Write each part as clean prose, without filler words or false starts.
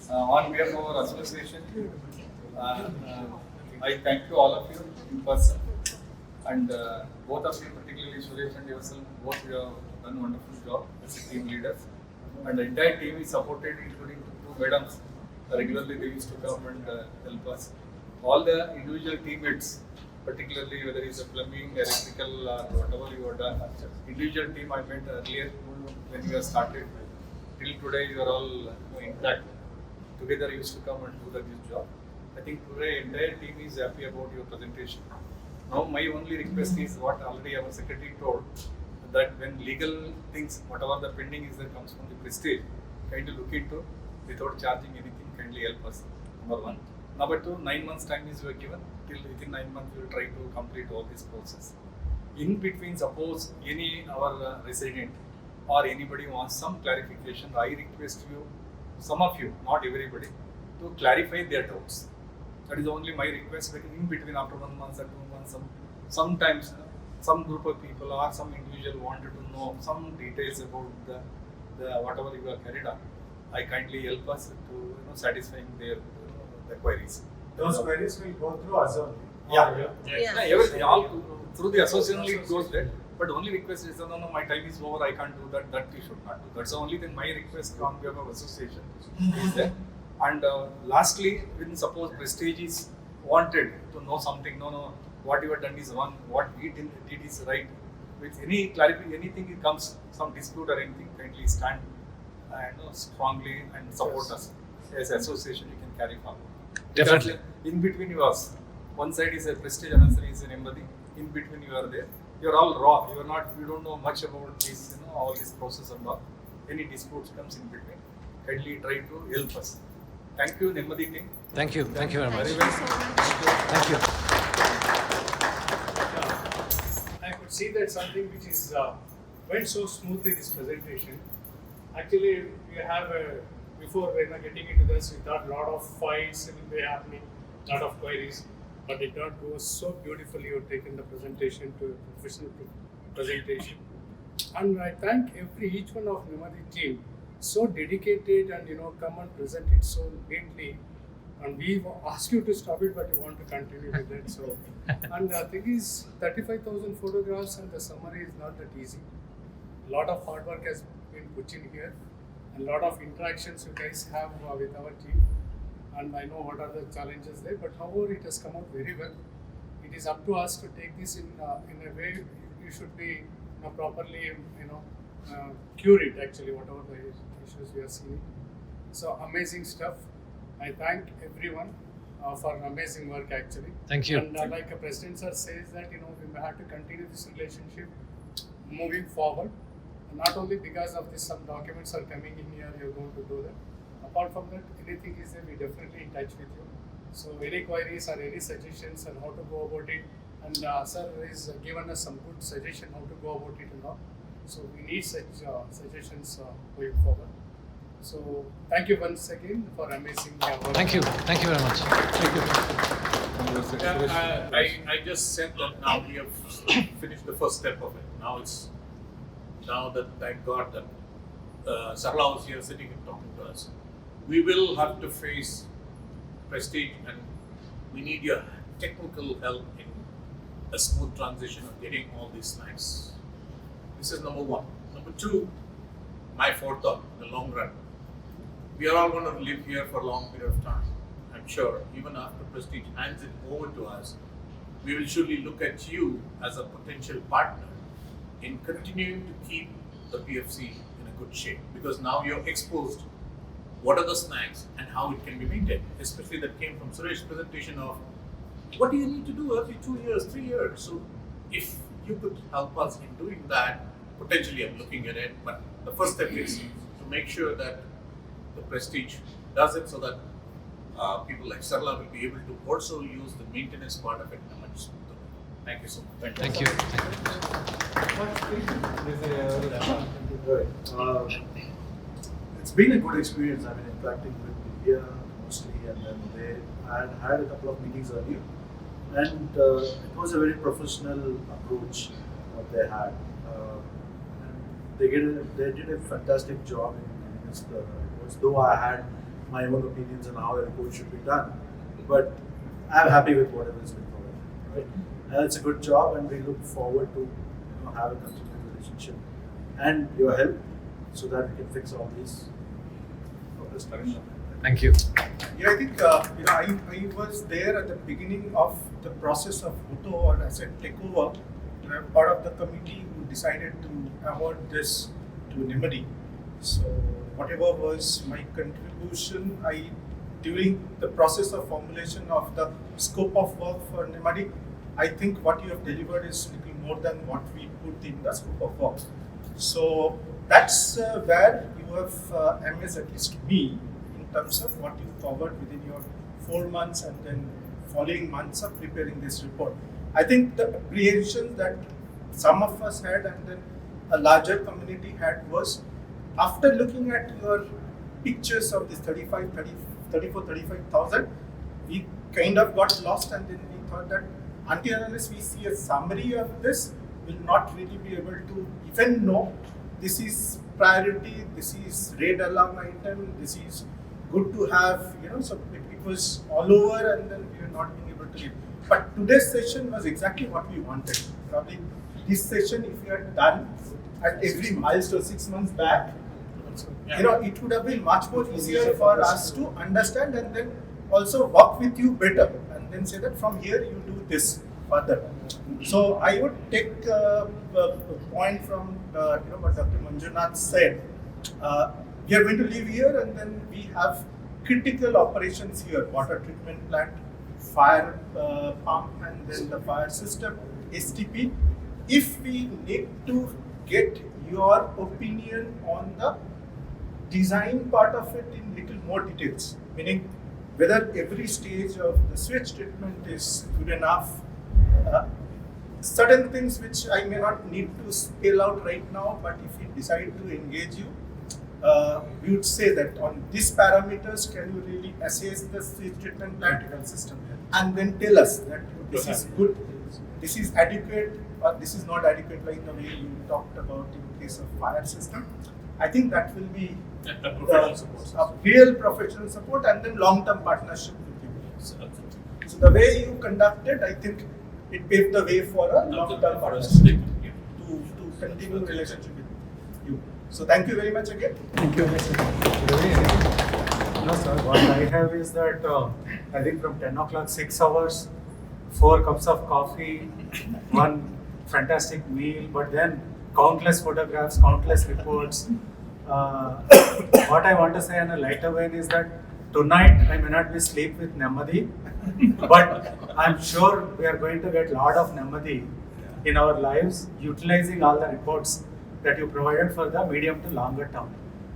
On behalf of our association, I thank you all of you in person, and both of you, particularly Suresha and yourself, both you have done a wonderful job as team leaders, and the entire team is supported, including two madams. Regularly they used to come and help us. All the individual teammates, particularly whether it's a plumbing, electrical, or whatever you have done, individual team I met earlier when you have started. Till today you are all intact. Together used to come and do this job. I think today entire team is happy about your presentation. Now my only request is what already our secretary told, that when legal things, whatever the pending is that comes from the prestige, kindly look into without charging anything, kindly help us. Number one. Number two, 9 months time is given. Till within 9 months we will try to complete all this process. In between, suppose any our resident or anybody wants some clarification, I request you, some of you, not everybody, to clarify their doubts. That is only my request. But in between, after 1 month or 2 months, sometimes some group of people or some individual wanted to know some details about the whatever you have carried on. I kindly help us to satisfying their the queries. Those queries will go through us only. Yeah. Everything all through the association only it goes there. But only request is no, my time is over, I can't do that. That you should not do. That's the only thing my request on behalf of association is there. And lastly, when suppose prestige is wanted to know something, no, what you have done is wrong, what we did is right. With any clarification, anything it comes, some dispute or anything, kindly stand strongly and support us. As association, you can carry forward. Definitely. In between yours, one side is a prestige, another side is a Nemmadi. In between you are there. You are all raw. You don't know much about this, all this process and all. Any disputes comes in between. Kindly try to help us. Thank you, Nemmadi team. Thank you very much. Very well. Thank you. I could see that something which is went so smoothly this presentation. Actually, we have before getting into this, we thought a lot of fights will be happening, lot of queries, but it not go so beautifully. You've taken the presentation to a professional presentation, and I thank each one of Nemmadi team, so dedicated and come and present it so neatly. And we ask you to stop it, but you want to continue with it. So, and the thing is, 35,000 photographs and the summary is not that easy. A lot of hard work has been put in here, and a lot of interactions you guys have with our team. And I know what are the challenges there, but however it has come out very well. It is up to us to take this in a way you should be properly cure it actually, whatever the issues we are seeing. So amazing stuff. I thank everyone for amazing work actually. Thank you. And like a President sir says that we may have to continue this relationship moving forward. And not only because of this, some documents are coming in here, you're going to do that. Apart from that, anything is there, we definitely in touch with you. So any queries or any suggestions on how to go about it, and sir has given us some good suggestion how to go about it and all. So we need such suggestions going forward. So thank you once again for amazing work. Thank you very much. I just said that now we have finished the first step of it. Now that thank God that Sarla was here sitting and talking to us. We will have to face prestige, and we need your technical help in a smooth transition of getting all these snacks. This is number one. Number two, my forethought in the long run. We are all going to live here for a long period of time. I'm sure even after Prestige hands it over to us, we will surely look at you as a potential partner in continuing to keep the PFC in a good shape, because now you're exposed what are the snacks and how it can be maintained, especially that came from Suresh's presentation of what do you need to do every 2 years, 3 years. So if you could help us in doing that, potentially I'm looking at it, but the first step is to make sure that the Prestige does it so that people like Sarla will be able to also use the maintenance part of it in a much smoother way. Thank you so much. Thank you. It's been a good experience. I've been interacting with India mostly, and then they had a couple of meetings earlier, and it was a very professional approach what they had. And they did a fantastic job in this. Though I had my own opinions on how a report should be done. But I'm happy with whatever has been provided. Right? And it's a good job, and we look forward to have a continued relationship and your help so that we can fix all these. Thank you. Yeah, I think I was there at the beginning of the process of Auto or Asset Takeover. I'm part of the committee who decided to award this to Nemmadi. So whatever was my contribution, during the process of formulation of the scope of work for Nemmadi, I think what you have delivered is little more than what we put in the scope of work. So that's where you have amazed at least me in terms of what you covered within your 4 months and then following months of preparing this report. I think the apprehension that some of us had and then a larger community had was, after looking at your pictures of this 35,000, we kind of got lost, and then we thought that until unless we see a summary of this, we'll not really be able to even know this is priority, this is red alarm item, this is good to have, so it was all over, and then we were not being able to read. But today's session was exactly what we wanted. Probably this session, if we had done at every milestone 6 months back, it would have been much more easier for us to understand and then also work with you better, and then say that from here you do this further. So I would take a point from what Dr. Manjunath said. We are going to live here, and then we have critical operations here: water treatment plant, fire pump, and then the fire system, STP. If we need to get your opinion on the design part of it in little more details, meaning whether every stage of the switch treatment is good enough, certain things which I may not need to spell out right now, but if we decide to engage you, we would say that on these parameters, can you really assess the switch treatment plant system, and then tell us that this is good, this is adequate, or this is not adequate, like the way you talked about in case of fire system. I think that will be a real professional support, and then long-term partnership with you. So the way you conducted, I think it paved the way for a long-term partnership to continue relationship with you. So thank you very much again. Thank you. No, sir. What I have is that I think from 10 o'clock, 6 hours, 4 cups of coffee, 1 fantastic meal, but then countless photographs, countless reports. What I want to say in a lighter vein is that tonight I may not be asleep with Nemmadi, but I'm sure we are going to get a lot of Nemmadi in our lives, utilizing all the reports that you provided for the medium to longer term.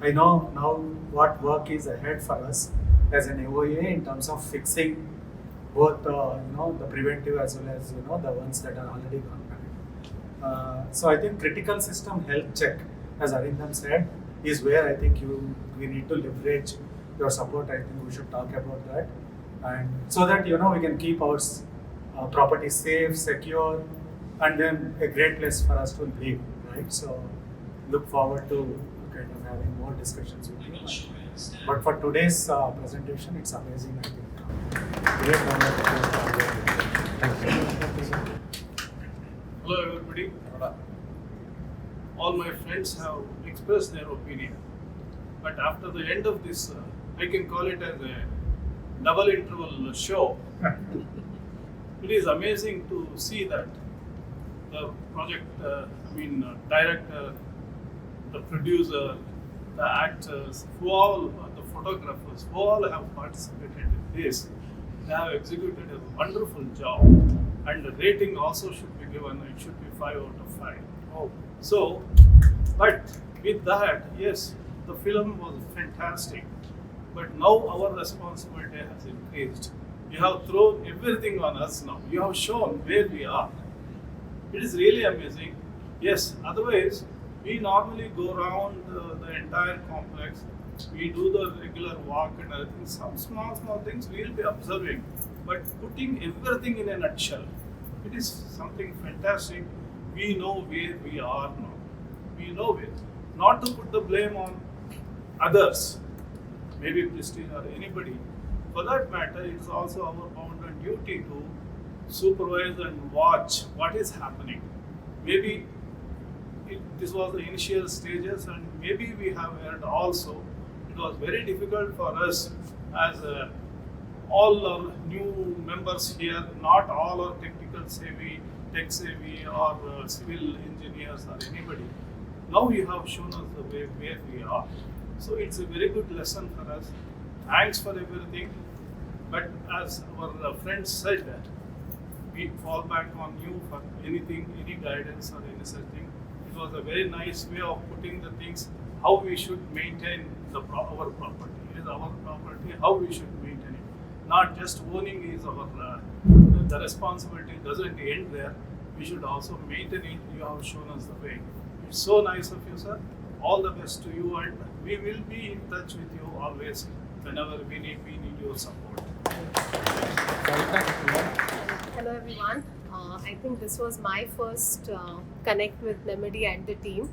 I know now what work is ahead for us as an AOA in terms of fixing both the preventive as well as the ones that are already gone bad. So I think critical system health check, as Arindam said, is where I think we need to leverage your support. I think we should talk about that, and so that we can keep our property safe, secure, and then a great place for us to live. Right. So look forward to kind of having more discussions with you. But for today's presentation, it's amazing. I think. Great Thank you. Hello everybody. All my friends have expressed their opinion, but after the end of this, I can call it as a double interval show. It is amazing to see that the project, director, the producer, the actors, the photographers, who all have participated in this. They have executed a wonderful job, and the rating also should be given. It should be 5 out of 5. So, but with that, yes, the film was fantastic. But now our responsibility has increased. You have thrown everything on us now. You have shown where we are. It is really amazing. Yes, otherwise, we normally go around the entire complex. We do the regular walk and everything. Some small things we will be observing. But putting everything in a nutshell, it is something fantastic. We know where we are now. We know it. Not to put the blame on others. maybe Prestige or anybody. For that matter, it is also our bounden duty to supervise and watch what is happening. Maybe this was the initial stages, and maybe we have heard also. It was very difficult for us as all our new members here, not all are technical savvy, tech savvy, or civil engineers or anybody. Now you have shown us the way where we are. So it's a very good lesson for us. Thanks for everything. But as our friend said, that we fall back on you for anything, any guidance or any such thing. It was a very nice way of putting the things, how we should maintain our property. It is our property, how we should maintain it. Not just owning is our, the responsibility doesn't end there. We should also maintain it. You have shown us the way. It's so nice of you, sir. All the best to you, and we will be in touch with you always whenever we need your support. Hello everyone. I think this was my first connect with Nemmadi and the team.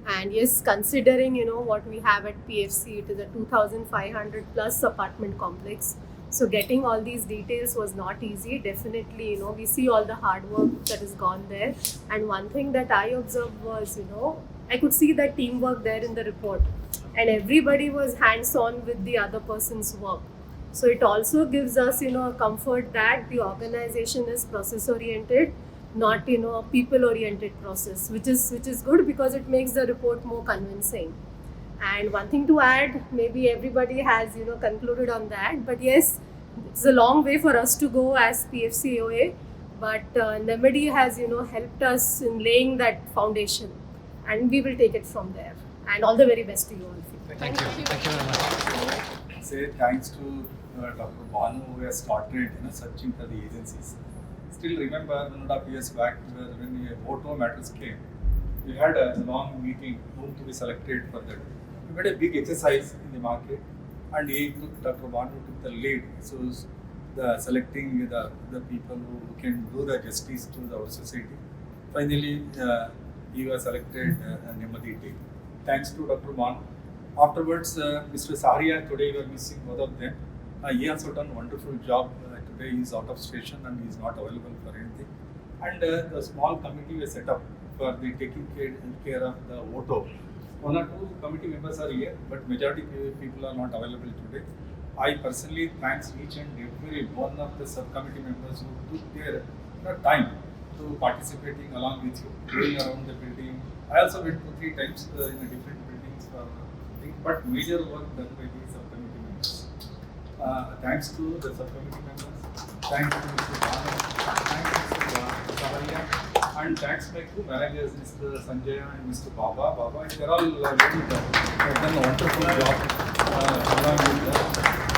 And yes, considering what we have at PFC, it is a 2,500 plus apartment complex. So getting all these details was not easy. Definitely, we see all the hard work that has gone there. And one thing that I observed was, I could see that teamwork there in the report. And everybody was hands-on with the other person's work. So it also gives us, a comfort that the organization is process-oriented, not, a people-oriented process, which is good because it makes the report more convincing. And one thing to add, maybe everybody has, concluded on that, but yes, it's a long way for us to go as PFCAOA, but Nemmadi has, helped us in laying that foundation, and we will take it from there. And all the very best to you all. Thank you. Thank you very much. Say thanks to Dr. Banu who has started searching for the agencies. Still remember 1.5 years back when the auto matters came, we had a long meeting whom to be selected for that. We made a big exercise in the market, and Dr. Banu took the lead. So the selecting the people who can do the justice to our society. Finally, he was selected Nemmadi team. Thanks to Dr. Banu. Afterwards, Mr. Sarika, today we are missing both of them. He also done a wonderful job. Today he is out of station and he is not available for anything. And the small committee was set up for the taking care of the auto. 1 or 2 committee members are here, but majority people are not available today. I personally thanks each and every one of the subcommittee members who took their time to participating along with you, going around the building. I also went 2-3 times in a different buildings for things, but major work done by the subcommittee members. Thanks to the subcommittee members, thanks to Mr. Banu, thanks to Mr. Sarika, and thanks my 2 managers, Mr. Sanjay and Mr. Baba. They are all have done a wonderful job along with them.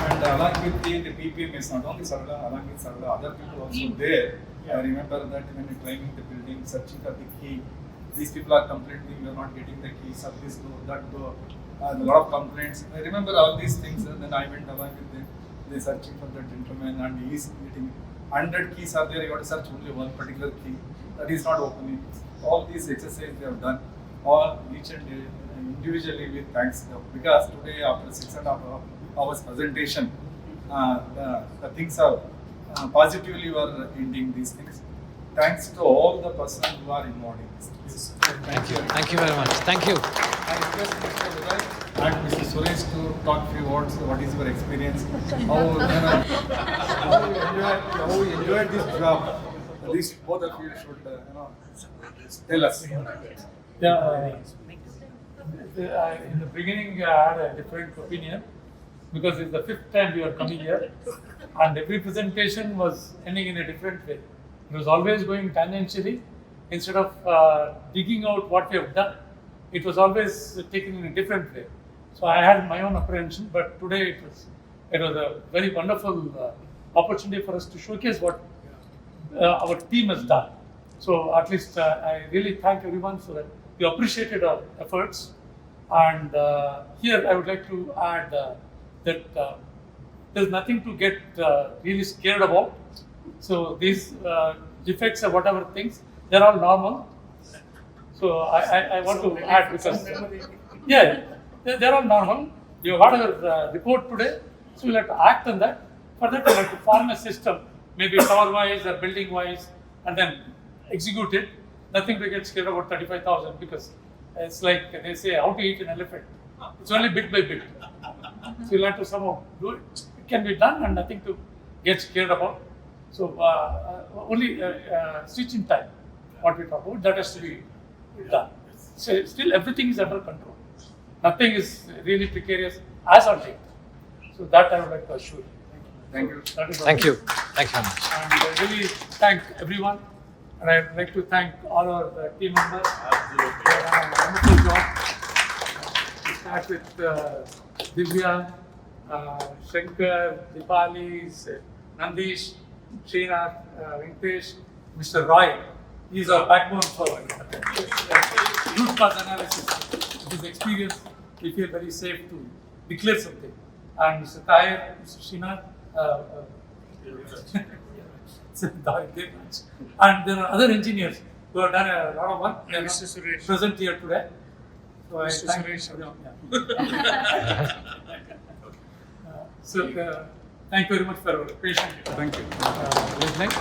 And along with the PPM is not only Sarala, along with Sarala, other people also there. I remember that when climbing the building, searching for the key, these people are complaining we are not getting the keys of this door, that door. A lot of complaints. I remember all these things, and then I went along with them. They searching for that gentleman, and he is getting 100 keys are there. You have to search only one particular key that is not opening. All these exercises they have done, all each and individually with thanks, because today after 6.5 hours presentation, the things are positively we are ending these things. Thanks to all the persons who are involved in this. Thank you. Thank you very much. Thank you. I request Mr. Ravi and Mr. Suresh to talk few words. What is your experience? How you enjoyed this job? At least both of you should tell us. Yeah. In the beginning, I had a different opinion because it's the 5th time we are coming here, and every presentation was ending in a different way. It was always going tangentially instead of digging out what we have done. It was always taken in a different way. So I had my own apprehension, but today it was a very wonderful opportunity for us to showcase what our team has done. So at least I really thank everyone so that we appreciated our efforts. And here I would like to add that there's nothing to get really scared about. So these defects or whatever things, they're all normal. So I want to add because they're all normal. You got a report today, so we'll have to act on that. For that, we'll have to form a system, maybe tower-wise or building-wise, and then execute it. Nothing to get scared about 35,000 because it's like they say, how to eat an elephant. It's only bit by bit. So you'll have to somehow do it. It can be done and nothing to get scared about. So only switching time, what we talk about, that has to be done. So still everything is under control. Nothing is really precarious as on date. So that I would like to assure you. Thank you. That is all. Thank you. Thank you very much. And I really thank everyone. And I'd like to thank all our team members. Absolutely. They have done a wonderful job. We start with Divya, Shankar, Dipali, Nandish, Srinath, Venkatesh, Mr. Roy. He is our backbone for root cause analysis. With his experience, we feel very safe to declare something. And Mr. Tahir, Mr. Srinath, and there are other engineers who have done a lot of work. They are Mr. Suresha. present here today. So I Mr. thank Suresha. them. So thank you very much for your patience. Thank you. Listening.